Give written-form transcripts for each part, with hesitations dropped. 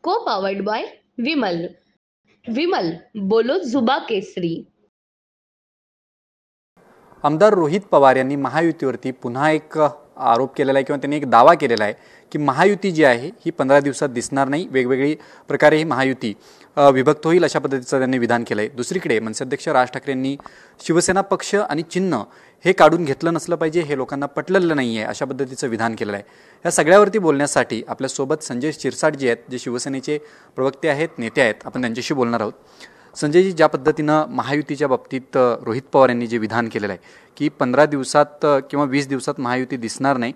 को powered by Vimal. Vimal बोलो जुबा केसरी. आमदार रोहित पवार यांनी महायुतीवरती पुन्हा एक आरोप केलेला आहे किंवा त्यांनी एक दावा केलेला आहे की महायुती जी आहे ही 15 दिवसात दिसणार नाही, वेगवेगळी प्रकारे ही महायुती विभक्त होईल अशा पद्धतीचं त्यांनी विधान केलं आहे. दुसरीकडे मनसेअध्यक्ष राज ठाकरेंनी शिवसेना पक्ष आणि चिन्ह हे काढून घेतलं नसलं पाहिजे, हे लोकांना पटलेलं नाही आहे अशा पद्धतीचं विधान केलेलं आहे. या सगळ्यावरती बोलण्यासाठी आपल्यासोबत संजय शिरसाट जे आहेत, जे शिवसेनेचे प्रवक्ते आहेत, नेते आहेत, आपण त्यांच्याशी बोलणार आहोत. संजयजी, ज्या पद्धतीनं महायुतीच्या बाबतीत रोहित पवार यांनी जे विधान केलेलं आहे की 15 दिवसात किंवा 20 दिवसात महायुती दिसणार नाही,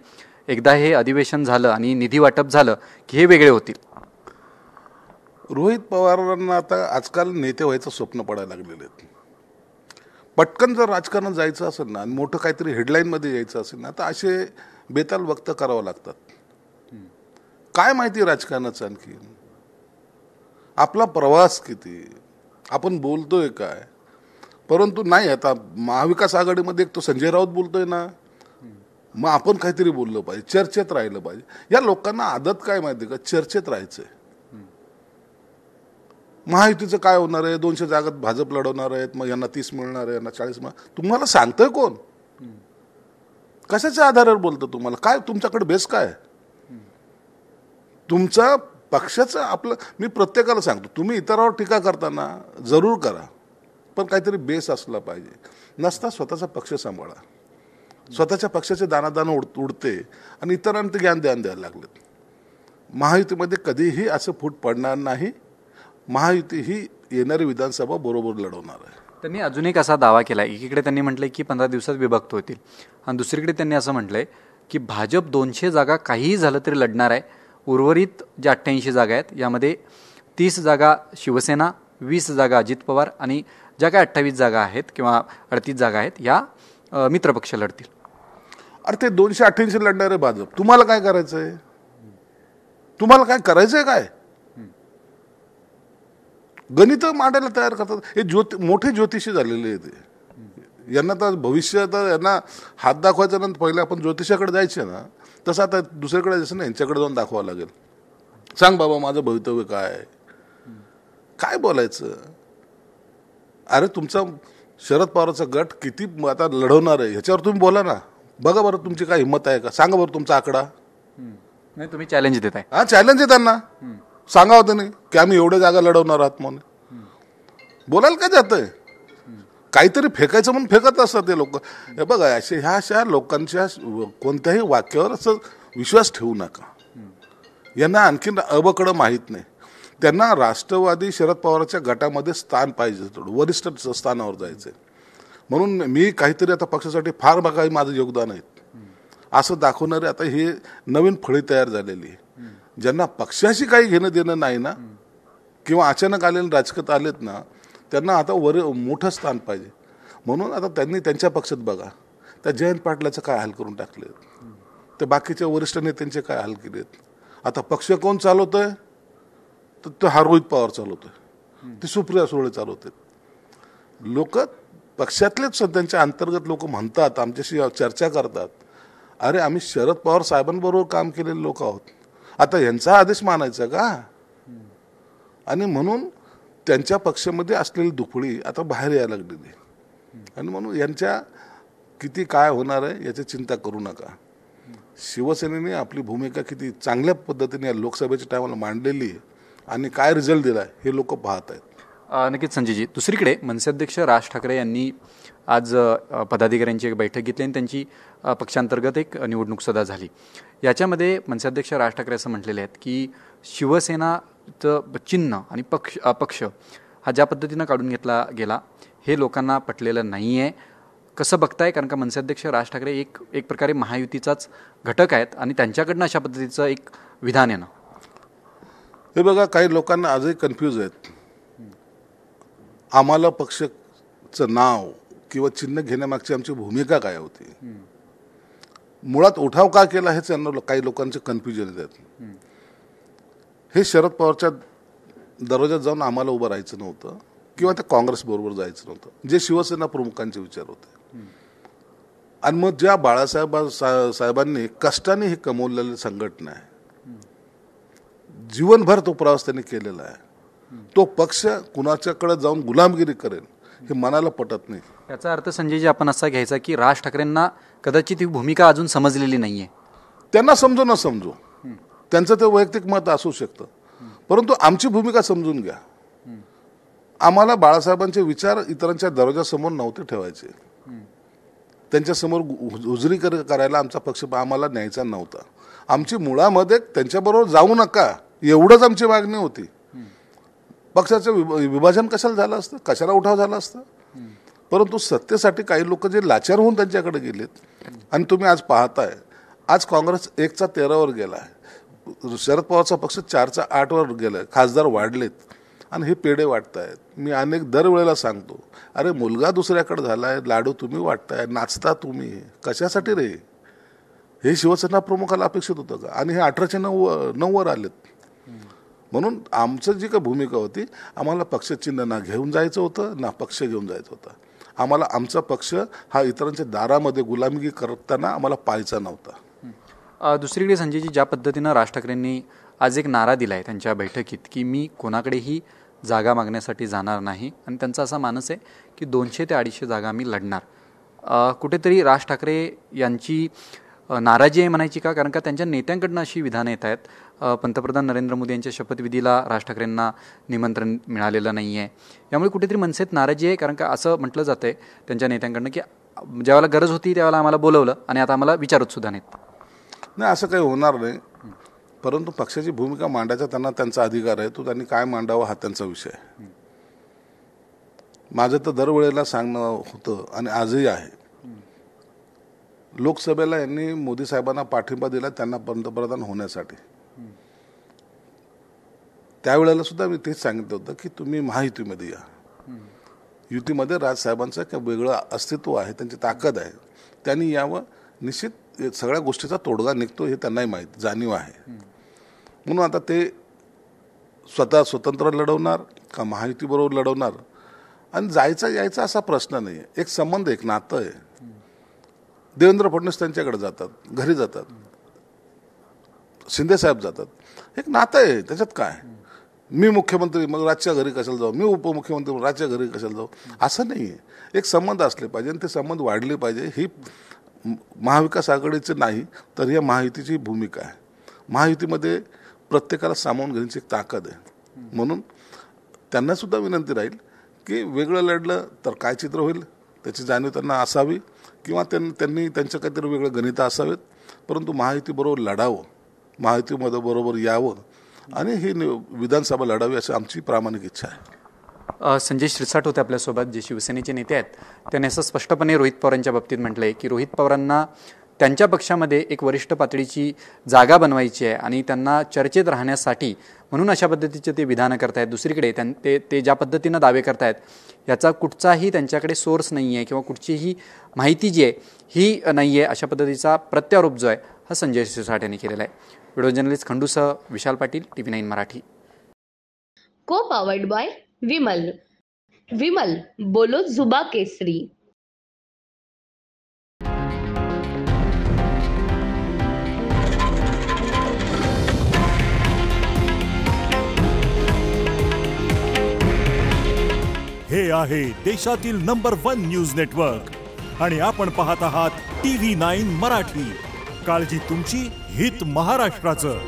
एकदा हे अधिवेशन झालं आणि निधी वाटप झालं की हे वेगळे होतील. रोहित पवारांना आता आजकाल नेते व्हायचं स्वप्न पडायला लागलेले आहेत. पटकन जर राजकारणात जायचं असेल ना आणि मोठं काहीतरी हेडलाईनमध्ये यायचं असेल ना तर असे बेताल वक्त करावं लागतात. काय माहिती राजकारणाचं आणखी, आपला प्रवास किती, आपण बोलतोय काय. परंतु नाही, आता महाविकास आघाडीमध्ये एक तो संजय राऊत बोलतोय ना, मग आपण काहीतरी बोललं पाहिजे, चर्चेत राहिलं पाहिजे. या लोकांना आदत काय माहिती का, चर्चेत राहायचंय. महायुतीचं काय होणार आहे, 200 जागात भाजप लढवणार आहेत, मग यांना 30 मिळणार आहे, यांना 40 मिळणार, तुम्हाला सांगतोय कोण, कशाच्या आधारावर बोलतं, तुम्हाला काय, तुमच्याकडे बेस काय, तुमचा पक्षाचं. आपलं मी प्रत्येकाला सांगतो, तुम्ही इतरांवर टीका करताना जरूर करा, पण काहीतरी बेस असला पाहिजे. नसता स्वतःचा पक्ष सांभाळा. स्वतःच्या पक्षाचे दानादान उडते आणि इतरांना ते ज्ञान द्यायला लागलेत. महायुतीमध्ये कधीही असं फूट पडणार नाही. महायुती ही येणारी विधानसभा बरोबर लढवणार आहे. त्यांनी अजून एक असा दावा केला आहे, एकीकडे त्यांनी म्हटलंय की 15 दिवसात विभक्त होतील आणि दुसरीकडे त्यांनी असं म्हटलंय की भाजप 200 जागा काहीही झालं तरी लढणार आहे. उर्वरित ज्या 88 जागा आहेत यामध्ये 30 जागा शिवसेना, 20 जागा अजित पवार आणि ज्या काय 28 जागा आहेत किंवा 38 जागा आहेत या मित्रपक्ष लढतील. अरे ते 288 लढणारे भाजप, तुम्हाला काय करायचंय, तुम्हाला काय करायचंय, काय गणित मांडायला तयार करतात. हे मोठे ज्योतिषी झालेले आहेत. यांना तर भविष्य, तर यांना हात दाखवायचा नंतर पहिले आपण ज्योतिषाकडे जायचे ना, तसं आता दुसरीकडे जायचं ना, यांच्याकडे जाऊन दाखवावं लागेल. सांग बाबा माझं भवितव्य काय, काय बोलायचं. अरे तुमचा शरद पवारचा गट किती आता लढवणार आहे ह्याच्यावर तुम्ही बोला ना. बघा बरं तुमची काय हिंमत आहे का, सांगा बरं तुमचा आकडा. नाही, तुम्ही चॅलेंज देताय. हा, चॅलेंज आहे त्यांना. सांगा होतं नाही की आम्ही एवढ्या जागा लढवणार आहात म्हणून. बोलायला काय जातंय, काहीतरी फेकायचं म्हणून फेकत असतात ते लोक. हे बघा, अशा लोकांच्या कोणत्याही वाक्यावर असं विश्वास ठेवू नका. यांना आणखीन अबकडं माहीत नाही. त्यांना राष्ट्रवादी शरद पवारांच्या गटामध्ये स्थान पाहिजे, थोडं वरिष्ठ स्थानावर जायचंय. म्हणून मी काहीतरी आता पक्षासाठी फार काही माझं योगदान आहे असं दाखवणारे आता हे नवीन फळी तयार झालेली आहे. ज्यांना पक्षाशी काही घेणं देणं नाही ना, किंवा अचानक आलेले राजकीय आलेत ना, त्यांना आता मोठं स्थान पाहिजे. म्हणून आता त्यांनी त्यांच्या पक्षात बघा, त्या जयंत पाटलाचं काय हाल करून टाकलेत, ते बाकीच्या वरिष्ठ नेत्यांचे काय हाल केलेत. आता पक्ष कोण चालवतोय, तर तो हा रोहित पवार चालवतोय, ते सुप्रिया सुळे चालवतात. लोक पक्षातलेच त्यांच्या अंतर्गत लोक म्हणतात, आमच्याशी चर्चा करतात, अरे आम्ही शरद पवार साहेबांबरोबर काम केलेले लोक आहोत, आता यांचा आदेश मानायचा का. आणि म्हणून त्यांच्या पक्षामध्ये असलेली दुफळी आता बाहेर यायला लागलेली. आणि म्हणून यांच्या किती काय होणार आहे याची चिंता करू नका. शिवसेनेने आपली भूमिका किती चांगल्या पद्धतीने लोकसभेच्या टायमाला मांडलेली आहे आणि काय रिझल्ट दिला हे लोक पाहत आहेत. नक्कीच संजयजी. दुसरीकडे मनसेअध्यक्ष राज ठाकरे यांनी आज पदाधिकाऱ्यांची एक बैठक घेतली आणि त्यांची पक्षांतर्गत एक निवडणूक सुद्धा झाली. याच्यामध्ये मनसेअध्यक्ष राज ठाकरे असं म्हटलेले आहेत की शिवसेनाचं चिन्ह आणि पक्ष हा ज्या पद्धतीनं काढून घेतला गेला हे लोकांना पटलेलं नाही आहे. कसं बघताय, कारण का मनसेअध्यक्ष राज ठाकरे एक प्रकारे महायुतीचाच घटक आहेत आणि त्यांच्याकडनं अशा पद्धतीचं एक विधान आहे ना. हे बघा, काही लोकांना आजही कन्फ्यूज आहेत. आम्हाला पक्षाचं नाव किंवा चिन्ह घेण्यामागची आमची भूमिका काय होती, मुळात उठाव का केला हेच यांना काही लोकांचे कन्फ्युजन आहेत. हे शरद पवारच्या दरवाजात जाऊन आम्हाला उभं राहायचं नव्हतं किंवा त्या काँग्रेस बरोबर जायचं नव्हतं, जे शिवसेना प्रमुखांचे विचार होते. आणि मग ज्या बाळासाहेबांनी कष्टाने हे कमवलेली संघटना आहे, जीवनभर तो प्रवास त्यांनी केलेला आहे. तो पक्ष कुणाच्याकडे जाऊन गुलामगिरी करेल हे मनाला पटत नाही. याचा अर्थ संजयजी आपण असा घ्यायचा की राज ठाकरेंना कदाचित ही भूमिका अजून समजलेली नाहीये. त्यांना समजू न समजू, त्यांचं ते वैयक्तिक मत असू शकतं, परंतु आमची भूमिका समजून घ्या. आम्हाला बाळासाहेबांचे विचार इतरांच्या दरवाजासमोर नव्हते ठेवायचे. त्यांच्यासमोर हुजरी करायला आमचा पक्ष आम्हाला न्यायचा नव्हता. आमची मुळामध्ये त्यांच्याबरोबर जाऊ नका एवढंच आमची मागणी होती. पक्षाचं विभाजन कशाला झालं असतं, कशाला उठाव झाला असतं. परंतु सत्तेसाठी काही लोक जे लाचार होऊन त्यांच्याकडे गेलेत आणि तुम्ही आज पाहताय, आज काँग्रेस 1चा 13वर गेला आहे, शरद पवारचा पक्ष 4चा 8वर गेलाय, खासदार वाढलेत आणि हे पेढे वाटतायत. मी अनेक दरवेळेला सांगतो, अरे मुलगा दुसऱ्याकडे झालाय, लाडू तुम्ही वाटताय, नाचता तुम्ही, कशासाठी रे? हे शिवसेना प्रमुखाला अपेक्षित होतं का? आणि हे 18च्या 9वर आलेत. म्हणून आमचं जी काही भूमिका होती, आम्हाला पक्षचिन्ह ना घेऊन जायचं होतं ना पक्ष घेऊन जायचं होतं. आम्हाला आमचा पक्ष हा इतरांच्या दारामध्ये गुलामगिरी करताना आम्हाला पाहायचा नव्हता. दुसरीकडे संजयजी, ज्या पद्धतीनं राज ठाकरेंनी आज एक नारा दिला आहे त्यांच्या बैठकीत की मी कोणाकडेही जागा मागण्यासाठी जाणार नाही, आणि त्यांचा असा मानस आहे की 200 ते 250 जागा मी लढणार. कुठेतरी राज ठाकरे यांची नाराजी आहे म्हणायची का? कारण का त्यांच्या नेत्यांकडनं अशी विधानं येत आहेत. पंतप्रधान नरेंद्र मोदी यांच्या शपथविधीला राज ठाकरेंना निमंत्रण मिळालेलं नाही आहे. यामुळे कुठेतरी मनसेत नाराजी आहे, कारण का असं म्हटलं जातं आहे त्यांच्या नेत्यांकडनं की ज्यावेळेला गरज होती त्यावेळेला आम्हाला बोलवलं आणि आता आम्हाला विचारत सुद्धा नाहीत. नाही, असं काही होणार नाही. परंतु पक्षाची भूमिका मांडायचा त्यांचा अधिकार आहे. तो त्यांनी काय मांडावं हा त्यांचा विषय आहे. माझं तर दरवेळेला सांगणं होतं आणि आजही आहे, लोकसभेला यांनी मोदी साहेबांना पाठिंबा दिला त्यांना पंतप्रधान होण्यासाठी. त्यावेळेला सुद्धा मी तेच सांगितलं होतं की तुम्ही महायुतीमध्ये या. युतीमध्ये राजसाहेबांचं एक वेगळं अस्तित्व आहे, त्यांची ताकद आहे, त्यांनी यावं. निश्चित सगळ्या गोष्टीचा तोडगा निघतो हे त्यांनाही माहीत, जाणीव आहे. म्हणून आता ते स्वतः स्वतंत्र लढवणार का महायुतीबरोबर लढवणार, आणि जायचा यायचा असा प्रश्न नाही. एक संबंध, एक नातं आहे. देवेंद्र फडणवीस त्यांच्याकडे जातात, घरी जातात, शिंदे साहेब जातात, एक नातं आहे. त्याच्यात काय, मी मुख्यमंत्री मग राजच्या घरी कशाला जाऊ, मी उपमुख्यमंत्री राजच्या घरी कशाला जाऊ, असं नाही आहे. एक संबंध असले पाहिजे आणि ते संबंध वाढले पाहिजे. ही महाविकास आघाडीचं नाही तर या महायुतीची भूमिका आहे. महायुतीमध्ये प्रत्येकाला सामावून घेण्याची एक ताकद आहे. म्हणून त्यांना सुद्धा विनंती राहील की वेगळं लढलं तर काय चित्र होईल त्याची जाणीव त्यांना असावी, किंवा त्यांनी त्यांचं काहीतरी वेगळं गणितं असावेत. परंतु महायुतीबरोबर लढावं, महायुतीमध्ये बरोबर यावं आणि ही विधानसभा लढावी अशी आमची प्रामाणिक इच्छा आहे. संजय शिरसाट होते आपल्यासोबत, जे शिवसेनेचे नेते आहेत. त्यांनी असं स्पष्टपणे रोहित पवारांच्या बाबतीत म्हटलं आहे की रोहित पवारांना त्यांच्या पक्षामध्ये एक वरिष्ठ पातळीची जागा बनवायची आहे आणि त्यांना चर्चेत राहण्यासाठी म्हणून अशा पद्धतीचे ते विधानं करतायत. दुसरीकडे ते ज्या पद्धतीनं दावे करतायत याचा कुठचाही त्यांच्याकडे सोर्स नाही आहे किंवा कुठचीही माहिती जी आहे ही नाही आहे, अशा पद्धतीचा प्रत्यारोप जो आहे हा संजय शिरसाट यांनी केलेला आहे. Video journalist खंडूसह Vishal Patil, TV9 Marathi. को पावर्ड बाय विमल. विमल बोलो जुबा केसरी. हे आहे देशातील नंबर 1 न्यूज नेटवर्क आणि आपण पाहत आहात TV9 मराठी. काळजी तुमची, हित महाराष्ट्राचं.